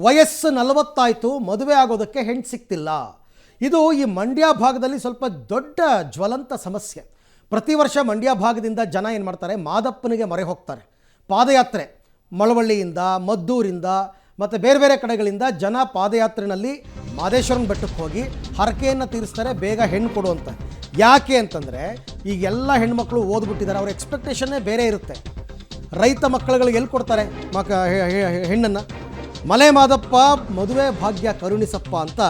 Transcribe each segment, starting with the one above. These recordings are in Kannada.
ವಯಸ್ಸು 40 ಆಯಿತು, ಮದುವೆ ಆಗೋದಕ್ಕೆ ಹೆಣ್ಣು ಸಿಗ್ತಿಲ್ಲ. ಇದು ಈ ಮಂಡ್ಯ ಭಾಗದಲ್ಲಿ ಸ್ವಲ್ಪ ದೊಡ್ಡ ಜ್ವಲಂತ ಸಮಸ್ಯೆ. ಪ್ರತಿ ವರ್ಷ ಮಂಡ್ಯ ಭಾಗದಿಂದ ಜನ ಏನು ಮಾಡ್ತಾರೆ, ಮಾದಪ್ಪನಿಗೆ ಮೊರೆ ಹೋಗ್ತಾರೆ. ಪಾದಯಾತ್ರೆ ಮಳವಳ್ಳಿಯಿಂದ, ಮದ್ದೂರಿಂದ ಮತ್ತು ಬೇರೆ ಬೇರೆ ಕಡೆಗಳಿಂದ ಜನ ಪಾದಯಾತ್ರೆಯಲ್ಲಿ ಮಾದೇಶ್ವರನ ಬೆಟ್ಟಕ್ಕೆ ಹೋಗಿ ಹರಕೆಯನ್ನು ತೀರಿಸ್ತಾರೆ, ಬೇಗ ಹೆಣ್ಣು ಕೊಡು ಅಂತ. ಯಾಕೆ ಅಂತಂದರೆ ಈಗ ಎಲ್ಲ ಹೆಣ್ಮಕ್ಳು ಓದ್ಬಿಟ್ಟಿದ್ದಾರೆ, ಅವ್ರ ಎಕ್ಸ್ಪೆಕ್ಟೇಷನ್ನೇ ಬೇರೆ ಇರುತ್ತೆ. ರೈತ ಮಕ್ಕಳುಗಳಿಗೆ ಎಲ್ಲಿ ಕೊಡ್ತಾರೆ ಹೆಣ್ಣನ್ನು? ಮಲೆ ಮಾದಪ್ಪ ಮದುವೆ ಭಾಗ್ಯ ಕರುಣಿಸಪ್ಪ ಅಂತ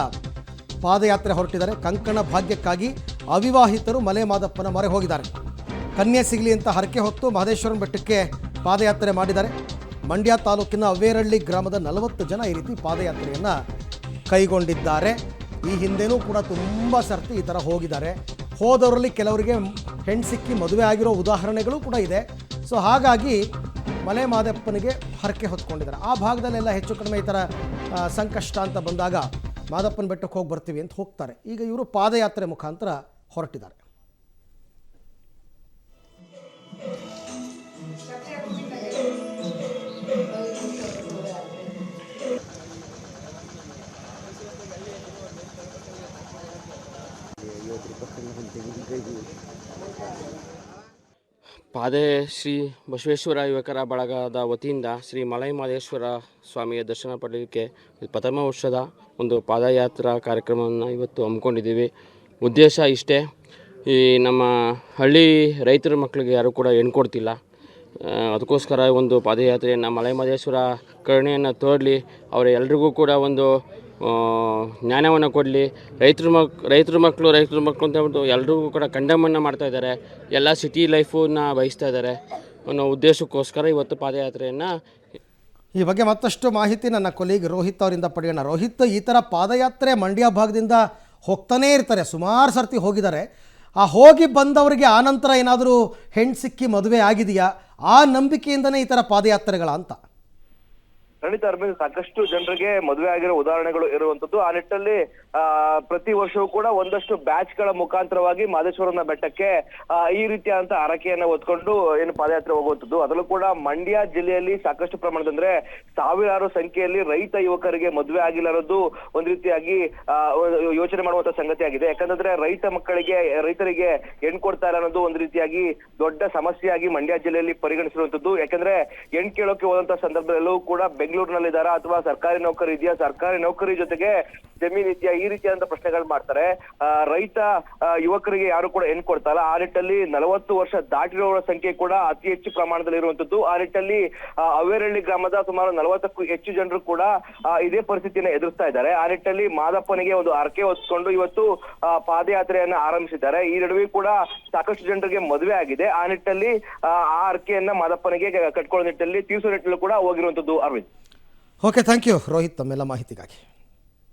ಪಾದಯಾತ್ರೆ ಹೊರಟಿದ್ದಾರೆ. ಕಂಕಣ ಭಾಗ್ಯಕ್ಕಾಗಿ ಅವಿವಾಹಿತರು ಮಲೆ ಮಾದಪ್ಪನ ಮೊರೆ ಹೋಗಿದ್ದಾರೆ. ಕನ್ಯೆ ಸಿಗಲಿ ಅಂತ ಹರಕೆ ಹೊತ್ತು ಮಹದೇಶ್ವರನ ಬೆಟ್ಟಕ್ಕೆ ಪಾದಯಾತ್ರೆ ಮಾಡಿದ್ದಾರೆ. ಮಂಡ್ಯ ತಾಲೂಕಿನ ಅವ್ವೇರಳ್ಳಿ ಗ್ರಾಮದ 40 ಜನ ಈ ರೀತಿ ಪಾದಯಾತ್ರೆಯನ್ನು ಕೈಗೊಂಡಿದ್ದಾರೆ. ಈ ಹಿಂದೆನೂ ಕೂಡ ತುಂಬ ಸರ್ತಿ ಈ ಥರ ಹೋಗಿದ್ದಾರೆ. ಹೋದವರಲ್ಲಿ ಕೆಲವರಿಗೆ ಹೆಣ್ಣು ಸಿಕ್ಕಿ ಮದುವೆ ಆಗಿರೋ ಉದಾಹರಣೆಗಳು ಕೂಡ ಇದೆ. ಸೊ ಹಾಗಾಗಿ ಮಲೆ ಮಾದಪ್ಪನಿಗೆ ಹರಕೆ ಹೊತ್ಕೊಂಡಿದ್ದಾರೆ. ಆ ಭಾಗದಲ್ಲೆಲ್ಲ ಹೆಚ್ಚು ಕಡಿಮೆ ಈ ಥರ ಸಂಕಷ್ಟ ಅಂತ ಬಂದಾಗ ಮಾದಪ್ಪನ ಬೆಟ್ಟಕ್ಕೆ ಹೋಗಿ ಬರ್ತೀವಿ ಅಂತ ಹೋಗ್ತಾರೆ. ಈಗ ಇವರು ಪಾದಯಾತ್ರೆ ಮುಖಾಂತರ ಹೊರಟಿದ್ದಾರೆ. ಪಾದೆ ಶ್ರೀ ಬಸವೇಶ್ವರ ಯುವಕರ ಬಳಗದ ವತಿಯಿಂದ ಶ್ರೀ ಮಲೈ ಮಹದೇಶ್ವರ ಸ್ವಾಮಿಯ ದರ್ಶನ ಪಡೆಯಲಿಕ್ಕೆ ಪ್ರಥಮ ವರ್ಷದ ಒಂದು ಪಾದಯಾತ್ರಾ ಕಾರ್ಯಕ್ರಮವನ್ನು ಇವತ್ತು ಹಮ್ಮಿಕೊಂಡಿದ್ದೀವಿ. ಉದ್ದೇಶ ಇಷ್ಟೇ, ಈ ನಮ್ಮ ಹಳ್ಳಿ ರೈತರ ಮಕ್ಕಳಿಗೆ ಯಾರೂ ಕೂಡ ಹೆಣ್ಣು ಕೊಡ್ತಿಲ್ಲ. ಅದಕ್ಕೋಸ್ಕರ ಒಂದು ಪಾದಯಾತ್ರೆಯನ್ನು ಮಲೈ ಮಹದೇಶ್ವರ ಕರುಣೆಯನ್ನು ತೋರಲಿ, ಅವರ ಎಲ್ರಿಗೂ ಕೂಡ ಒಂದು ಜ್ಞಾನವನ್ನು ಕೊಡಲಿ. ರೈತರ ಮಕ್ಕಳು ಅಂತ ಹೇಳ್ಬಿಟ್ಟು ಎಲ್ರಿಗೂ ಕೂಡ ಕಂಡಮನ್ನು ಮಾಡ್ತಾಯಿದ್ದಾರೆ. ಎಲ್ಲ ಸಿಟಿ ಲೈಫನ್ನ ಬಯಸ್ತಾ ಇದ್ದಾರೆ ಅನ್ನೋ ಉದ್ದೇಶಕ್ಕೋಸ್ಕರ ಇವತ್ತು ಪಾದಯಾತ್ರೆಯನ್ನು. ಈ ಬಗ್ಗೆ ಮತ್ತಷ್ಟು ಮಾಹಿತಿ ನನ್ನ ಕೊಲೀಗ್ ರೋಹಿತ್ ಅವರಿಂದ ಪಡೆಯೋಣ. ರೋಹಿತ್, ಈ ಥರ ಪಾದಯಾತ್ರೆ ಮಂಡ್ಯ ಭಾಗದಿಂದ ಹೋಗ್ತಾನೇ ಇರ್ತಾರೆ, ಸುಮಾರು ಸರ್ತಿ ಹೋಗಿದ್ದಾರೆ. ಆ ಹೋಗಿ ಬಂದವರಿಗೆ ಆನಂತರ ಏನಾದರೂ ಹೆಣ್ಣು ಸಿಕ್ಕಿ ಮದುವೆ ಆಗಿದೆಯಾ? ಆ ನಂಬಿಕೆಯಿಂದನೇ ಈ ಥರ ಪಾದಯಾತ್ರೆಗಳ ಅಂತ? ಖಂಡಿತ ಅರವಿಂದ್, ಸಾಕಷ್ಟು ಜನರಿಗೆ ಮದುವೆ ಆಗಿರೋ ಉದಾಹರಣೆಗಳು ಇರುವಂತದ್ದು. ಆ ನಿಟ್ಟಲ್ಲಿ ಪ್ರತಿ ವರ್ಷವೂ ಕೂಡ ಒಂದಷ್ಟು ಬ್ಯಾಚ್ಗಳ ಮುಖಾಂತರವಾಗಿ ಮಹದೇಶ್ವರನ ಬೆಟ್ಟಕ್ಕೆ ಈ ರೀತಿಯಾದಂತ ಹರಕೆಯನ್ನ ಹೊತ್ಕೊಂಡು ಏನು ಪಾದಯಾತ್ರೆ ಹೋಗುವಂಥದ್ದು. ಅದರಲ್ಲೂ ಕೂಡ ಮಂಡ್ಯ ಜಿಲ್ಲೆಯಲ್ಲಿ ಸಾಕಷ್ಟು ಪ್ರಮಾಣದಂದ್ರೆ ಸಾವಿರಾರು ಸಂಖ್ಯೆಯಲ್ಲಿ ರೈತ ಯುವಕರಿಗೆ ಮದುವೆ ಆಗಿಲ್ಲ ಅನ್ನೋದು ಒಂದ್ ರೀತಿಯಾಗಿ ಯೋಚನೆ ಮಾಡುವಂತ ಸಂಗತಿ ಆಗಿದೆ. ಯಾಕಂದ್ರೆ ರೈತರಿಗೆ ಹೆಣ್ ಕೊಡ್ತಾ ಇಲ್ಲ ಅನ್ನೋದು ಒಂದ್ ರೀತಿಯಾಗಿ ದೊಡ್ಡ ಸಮಸ್ಯೆಯಾಗಿ ಮಂಡ್ಯ ಜಿಲ್ಲೆಯಲ್ಲಿ ಪರಿಗಣಿಸಿರುವಂತದ್ದು. ಯಾಕಂದ್ರೆ ಹೆಣ್ ಕೇಳೋಕೆ ಹೋದಂತ ಸಂದರ್ಭದಲ್ಲೂ ಕೂಡ ಬೆಂಗಳೂರಿನಲ್ಲಿದ್ದಾರಾ ಅಥವಾ ಸರ್ಕಾರಿ ನೌಕರಿ ಇದೆಯಾ, ಸರ್ಕಾರಿ ನೌಕರಿ ಜೊತೆಗೆ ಜಮೀನ್ ಇದೆಯಾ, ಈ ರೀತಿಯಾದಂತ ಪ್ರಶ್ನೆಗಳು ಮಾಡ್ತಾರೆ. ರೈತ ಯುವಕರಿಗೆ ಯಾರು ಕೂಡ ಹೆಣ್ ಕೊಡ್ತಾರ. ಆ ನಿಟ್ಟಲ್ಲಿ 40 ವರ್ಷ ದಾಟಿರೋರ ಸಂಖ್ಯೆ ಕೂಡ ಅತಿ ಹೆಚ್ಚು ಪ್ರಮಾಣದಲ್ಲಿ ಇರುವಂತದ್ದು. ಆ ನಿಟ್ಟಲ್ಲಿ ಅವ್ವೇರಳ್ಳಿ ಗ್ರಾಮದ ಸುಮಾರು 40ಕ್ಕೂ ಹೆಚ್ಚು ಜನರು ಕೂಡ ಇದೇ ಪರಿಸ್ಥಿತಿಯನ್ನು ಎದುರಿಸ್ತಾ ಇದ್ದಾರೆ. ಆ ನಿಟ್ಟಲ್ಲಿ ಮಾದಪ್ಪನಿಗೆ ಒಂದು ಹರಕೆ ಹೊತ್ಕೊಂಡು ಇವತ್ತು ಪಾದಯಾತ್ರೆಯನ್ನ ಆರಂಭಿಸಿದ್ದಾರೆ. ಈ ನಡುವೆ ಕೂಡ ಸಾಕಷ್ಟು ಜನರಿಗೆ ಮದುವೆ ಆಗಿದೆ. ಆ ನಿಟ್ಟಲ್ಲಿ ಆ ಹರಕೆಯನ್ನ ಮಾದಪ್ಪನಿಗೆ ಕಟ್ಕೊಳ್ಳೋ ನಿಟ್ಟಲ್ಲಿ ತೀರ್ಸೋ ನಿಟ್ಟಲ್ಲಿ ಕೂಡ ಹೋಗಿರುವಂತದ್ದು. Arvind, okay, thank you Rohit ತಮ್ಮೆಲ್ಲ ಮಾಹಿತಿಗಾಗಿ.